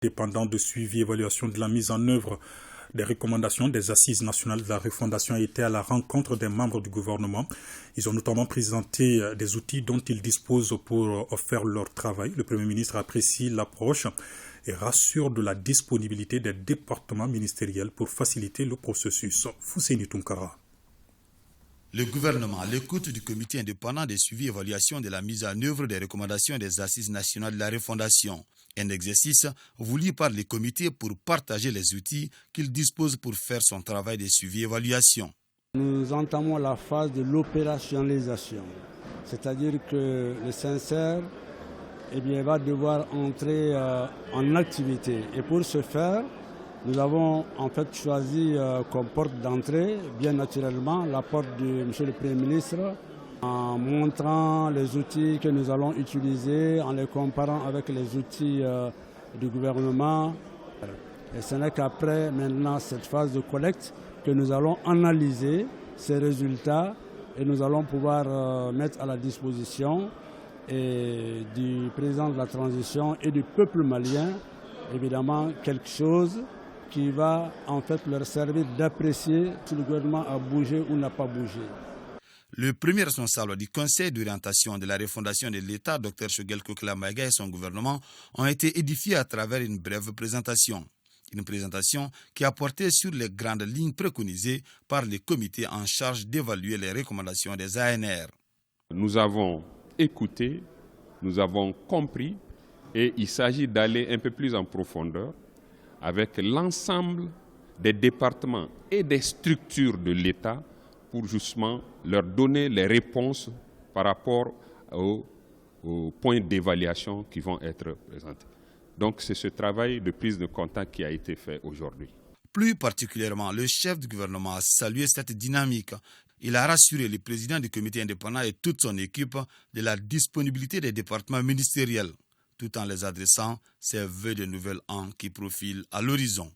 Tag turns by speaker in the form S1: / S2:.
S1: Dépendant de suivi et évaluation de la mise en œuvre des recommandations des Assises nationales de la refondation a été à la rencontre des membres du gouvernement. Ils ont notamment présenté des outils dont ils disposent pour faire leur travail. Le Premier ministre apprécie l'approche et rassure de la disponibilité des départements ministériels pour faciliter le processus. Fousséni Tunkara.
S2: Le gouvernement, à l'écoute du comité indépendant de suivi et évaluation de la mise en œuvre des recommandations des Assises nationales de la refondation. Un exercice voulu par les comités pour partager les outils qu'ils disposent pour faire son travail de suivi et évaluation.
S3: Nous entamons la phase de l'opérationnalisation, c'est-à-dire que le sincère va devoir entrer en activité. Et pour ce faire, nous avons en fait choisi comme porte d'entrée, bien naturellement, la porte de M. le Premier ministre, en montrant les outils que nous allons utiliser, en les comparant avec les outils du gouvernement. Et ce n'est qu'après maintenant cette phase de collecte que nous allons analyser ces résultats et nous allons pouvoir mettre à la disposition du président de la transition et du peuple malien, évidemment, quelque chose qui va en fait leur servir d'apprécier si le gouvernement a bougé ou n'a pas bougé.
S2: Le premier responsable du Conseil d'orientation de la refondation de l'État, Dr Choguel Kokla Maïga et son gouvernement, ont été édifiés à travers une brève présentation. Une présentation qui a porté sur les grandes lignes préconisées par les comités en charge d'évaluer les recommandations des ANR.
S4: Nous avons écouté, nous avons compris et il s'agit d'aller un peu plus en profondeur avec l'ensemble des départements et des structures de l'État pour justement leur donner les réponses par rapport aux points d'évaluation qui vont être présentés. Donc c'est ce travail de prise de contact qui a été fait aujourd'hui.
S2: Plus particulièrement, le chef du gouvernement a salué cette dynamique. Il a rassuré le président du comité indépendant et toute son équipe de la disponibilité des départements ministériels, tout en les adressant ses vœux de nouvel an qui profilent à l'horizon.